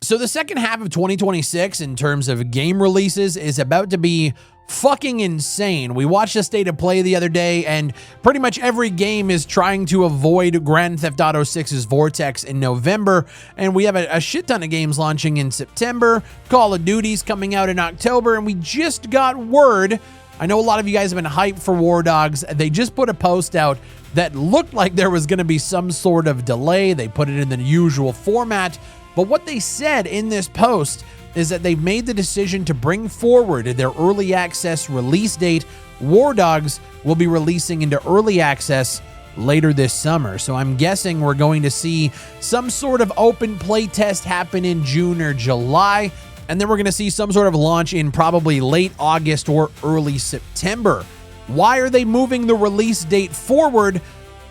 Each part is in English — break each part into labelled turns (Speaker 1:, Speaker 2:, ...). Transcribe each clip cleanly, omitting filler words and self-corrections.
Speaker 1: So the second half of 2026 in terms of game releases is about to be fucking insane. We watched a state of play the other day, and pretty much every game is trying to avoid Grand Theft Auto 6's Vortex in November, and we have a shit ton of games launching in September. Call of Duty's coming out in October, and we just got word. I know a lot of you guys have been hyped for WARDOGS. They just put a post out that looked like there was going to be some sort of delay. They put it in the usual format, but what they said in this post is that they've made the decision to bring forward their early access release date. WARDOGS will be releasing into early access later this summer. So I'm guessing we're going to see some sort of open playtest happen in June or July, and then we're going to see some sort of launch in probably late August or early September. Why are they moving the release date forward?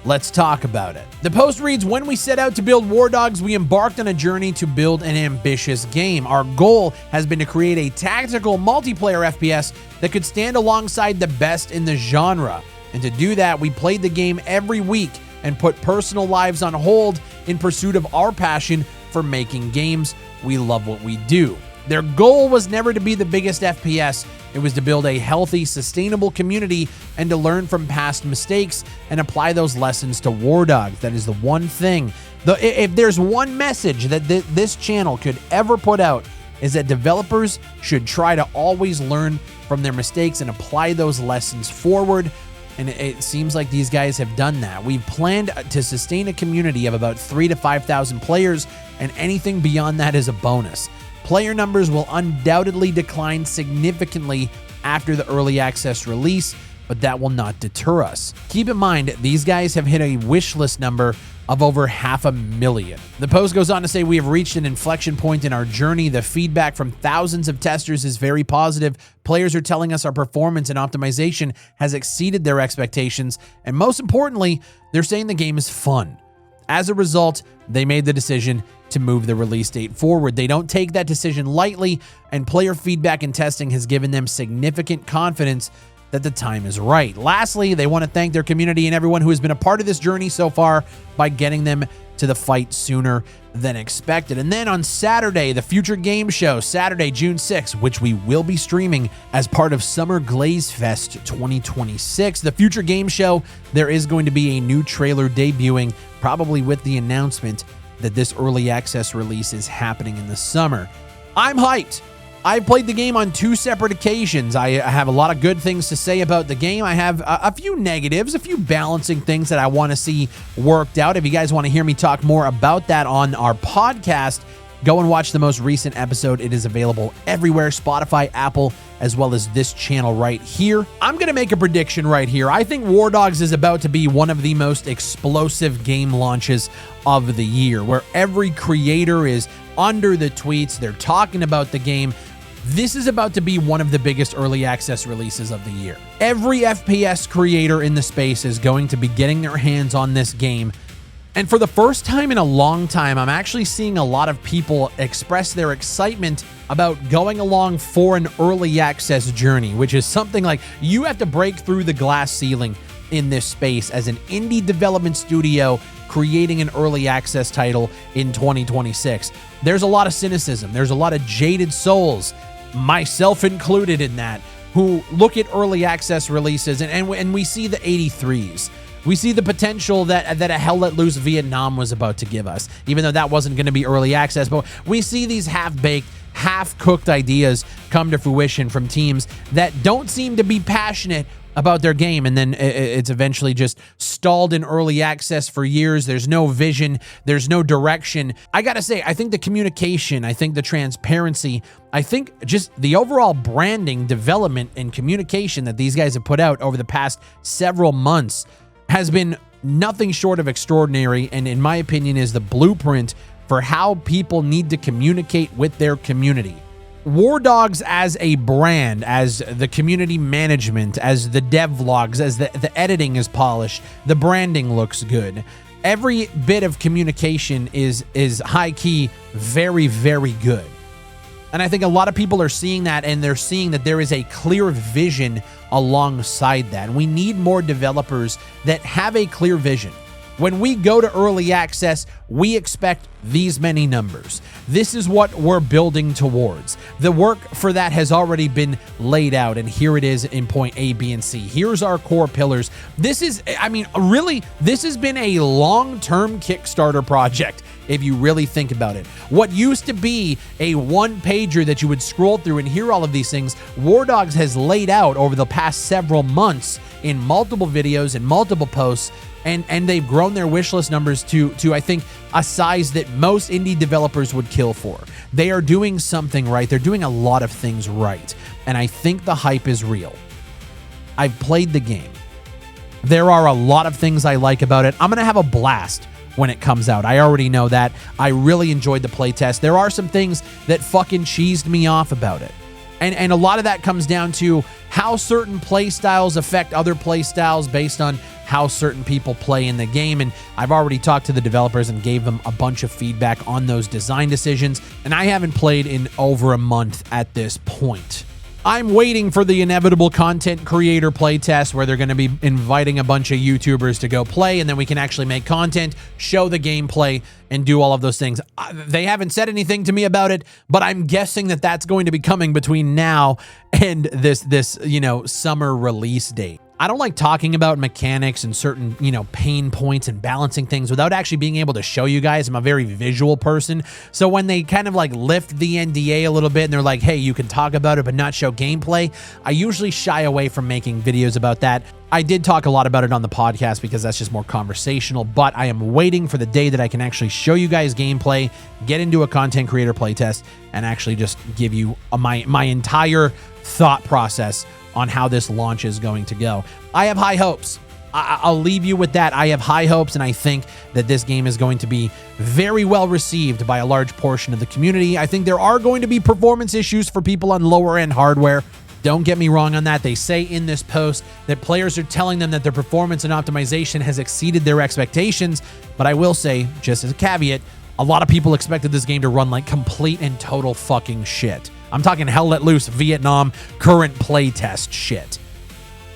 Speaker 1: Let's talk about it. The post reads, when we set out to build WARDOGS, we embarked on a journey to build an ambitious game. Our goal has been to create a tactical multiplayer FPS that could stand alongside the best in the genre. And to do that, we played the game every week and put personal lives on hold in pursuit of our passion for making games. We love what we do. Their goal was never to be the biggest FPS. It was to build a healthy, sustainable community and to learn from past mistakes and apply those lessons to WARDOGS. That is the one thing. If there's one message that this channel could ever put out, is that developers should try to always learn from their mistakes and apply those lessons forward. And it seems like these guys have done that. We've planned to sustain a community of about 3,000 to 5,000 players, and anything beyond that is a bonus. Player numbers will undoubtedly decline significantly after the early access release, but that will not deter us. Keep in mind, these guys have hit a wish list number of over 500,000. The post goes on to say, we have reached an inflection point in our journey. The feedback from thousands of testers is very positive. Players are telling us our performance and optimization has exceeded their expectations, and most importantly, they're saying the game is fun. As a result, they made the decision to move the release date forward. They don't take that decision lightly, and player feedback and testing has given them significant confidence that the time is right. Lastly, they want to thank their community and everyone who has been a part of this journey so far by getting them to the fight sooner than expected. And then on Saturday, the Future Game Show, Saturday, June 6th, which we will be streaming as part of Summer Glaze Fest 2026. The Future Game Show, there is going to be a new trailer debuting, probably with the announcement that this early access release is happening in the summer. I'm hyped. I played the game on 2 separate occasions. I have a lot of good things to say about the game. I have a few negatives, a few balancing things that I want to see worked out. If you guys want to hear me talk more about that on our podcast, go and watch the most recent episode. It is available everywhere, Spotify, Apple, as well as this channel right here. I'm going to make a prediction right here. I think WARDOGS is about to be one of the most explosive game launches of the year, where every creator is under the tweets. They're talking about the game. This is about to be one of the biggest early access releases of the year. Every FPS creator in the space is going to be getting their hands on this game. And for the first time in a long time, I'm actually seeing a lot of people express their excitement about going along for an early access journey, which is something like you have to break through the glass ceiling in this space as an indie development studio creating an early access title in 2026. There's a lot of cynicism. There's a lot of jaded souls, myself included in that, who look at early access releases and we see the 83s. We see the potential that a Hell Let Loose Vietnam was about to give us, even though that wasn't going to be early access. But we see these half-baked, half-cooked ideas come to fruition from teams that don't seem to be passionate about their game, and then it's eventually just stalled in early access for years. There's no vision, there's no direction. I gotta say, I think the communication, I think the transparency, I think just the overall branding, development, and communication that these guys have put out over the past several months has been nothing short of extraordinary, and in my opinion is the blueprint for how people need to communicate with their community. WARDOGS as a brand, as the community management, as the devlogs, as the editing is polished, the branding looks good. Every bit of communication is high key, very, very good. And I think a lot of people are seeing that, and they're seeing that there is a clear vision alongside that. And we need more developers that have a clear vision. When we go to early access, we expect these many numbers. This is what we're building towards. The work for that has already been laid out, and here it is in point A, B, and C. Here's our core pillars. This is, I mean, really, this has been a long-term Kickstarter project, if you really think about it. What used to be a one-pager that you would scroll through and hear all of these things, WARDOGS has laid out over the past several months in multiple videos and multiple posts, and they've grown their wishlist numbers to I think a size that most indie developers would kill for. They are doing something right. They're doing a lot of things right, and I think the hype is real. I've played the game. There are a lot of things I like about it. I'm gonna have a blast when it comes out. I already know that. I really enjoyed the playtest. There are some things that fucking cheesed me off about it. And a lot of that comes down to how certain play styles affect other play styles based on how certain people play in the game. And I've already talked to the developers and gave them a bunch of feedback on those design decisions. And I haven't played in over a month at this point. I'm waiting for the inevitable content creator playtest where they're going to be inviting a bunch of YouTubers to go play, and then we can actually make content, show the gameplay, and do all of those things. They haven't said anything to me about it, but I'm guessing that that's going to be coming between now and this summer release date. I don't like talking about mechanics and certain, pain points and balancing things without actually being able to show you guys. I'm a very visual person. So when they kind of like lift the NDA a little bit and they're like, hey, you can talk about it but not show gameplay, I usually shy away from making videos about that. I did talk a lot about it on the podcast because that's just more conversational, but I am waiting for the day that I can actually show you guys gameplay, get into a content creator playtest, and actually just give you my entire thought process on how this launch is going to go. I have high hopes. I'll leave you with that. I have high hopes, and I think that this game is going to be very well received by a large portion of the community. I think there are going to be performance issues for people on lower end hardware. Don't get me wrong on that. They say in this post that players are telling them that their performance and optimization has exceeded their expectations, but I will say, just as a caveat, a lot of people expected this game to run like complete and total fucking shit. I'm talking Hell Let Loose Vietnam current playtest shit.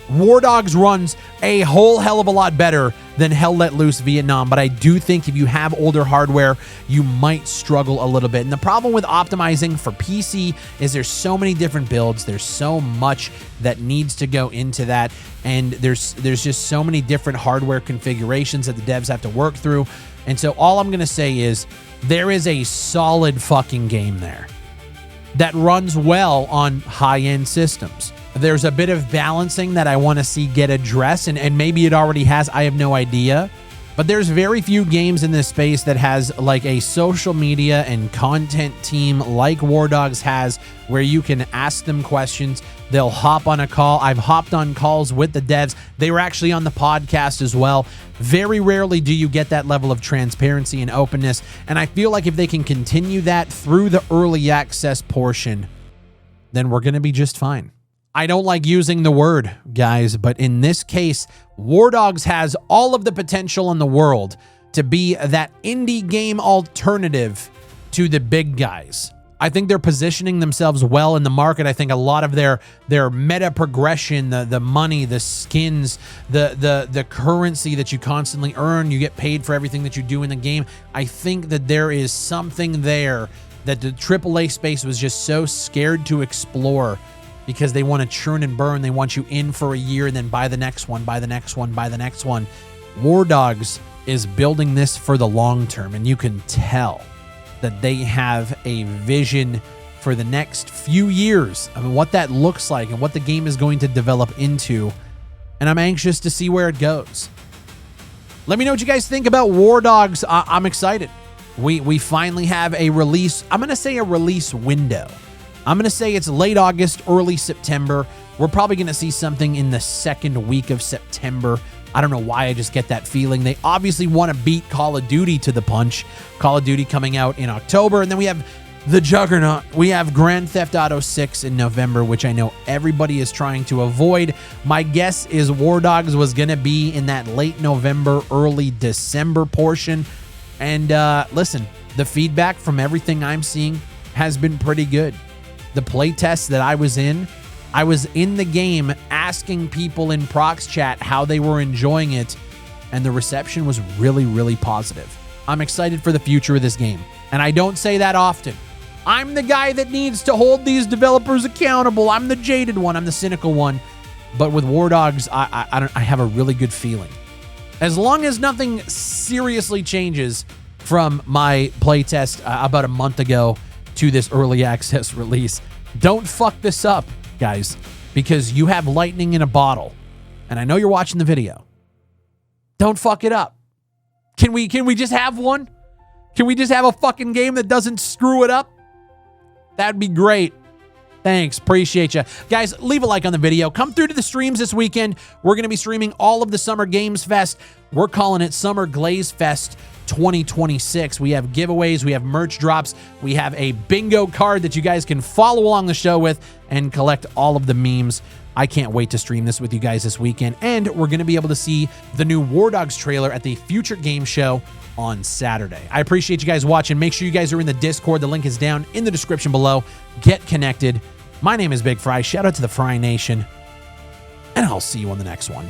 Speaker 1: WARDOGS runs a whole hell of a lot better than Hell Let Loose Vietnam, but I do think if you have older hardware, you might struggle a little bit. And the problem with optimizing for PC is there's so many different builds, there's so much that needs to go into that, and there's just so many different hardware configurations that the devs have to work through. And so all I'm gonna say is there is a solid fucking game there that runs well on high-end systems. There's a bit of balancing that I want to see get addressed, and maybe it already has, I have no idea. But there's very few games in this space that has like a social media and content team like WARDOGS has, where you can ask them questions. They'll hop on a call. I've hopped on calls with the devs. They were actually on the podcast as well. Very rarely do you get that level of transparency and openness. And I feel like if they can continue that through the early access portion, then we're going to be just fine. I don't like using the word, guys, but in this case, WARDOGS has all of the potential in the world to be that indie game alternative to the big guys. I think they're positioning themselves well in the market. I think a lot of their meta progression, the money, the skins, the currency that you constantly earn, you get paid for everything that you do in the game. I think that there is something there that the AAA space was just so scared to explore, because they want to churn and burn. They want you in for a year and then buy the next one, buy the next one, buy the next one. WARDOGS is building this for the long term, and you can tell that they have a vision for the next few years. I mean, what that looks like and what the game is going to develop into, and I'm anxious to see where it goes. Let me know what you guys think about WARDOGS. I'm excited. We finally have a release. I'm going to say a release window. I'm going to say it's late August, early September. We're probably going to see something in the second week of September. I don't know why, I just get that feeling. They obviously want to beat Call of Duty to the punch. Call of Duty coming out in October, and then we have the juggernaut. We have Grand Theft Auto 6 in November, which I know everybody is trying to avoid. My guess is WARDOGS was going to be in that late November, early December portion. And listen, the feedback from everything I'm seeing has been pretty good. The playtest that I was in the game asking people in Prox chat how they were enjoying it, and the reception was really, really positive. I'm excited for the future of this game, and I don't say that often. I'm the guy that needs to hold these developers accountable. I'm the jaded one. I'm the cynical one. But with WARDOGS, I have a really good feeling. As long as nothing seriously changes from my playtest about a month ago to this early access release, don't fuck this up, guys, because you have lightning in a bottle. And I know you're watching the video. Don't fuck it up. Can we just have one? Can we just have a fucking game that doesn't screw it up? That'd be great. Thanks. Appreciate you. Guys, leave a like on the video. Come through to the streams this weekend. We're going to be streaming all of the Summer Games Fest. We're calling it Summer Glaze Fest 2026. We have giveaways. We have merch drops. We have a bingo card that you guys can follow along the show with and collect all of the memes. I can't wait to stream this with you guys this weekend. And we're going to be able to see the new WARDOGS trailer at the Future Game Show on Saturday. I appreciate you guys watching. Make sure you guys are in the Discord. The link is down in the description below. Get connected. My name is Big Fry. Shout out to the Fry Nation. And I'll see you on the next one.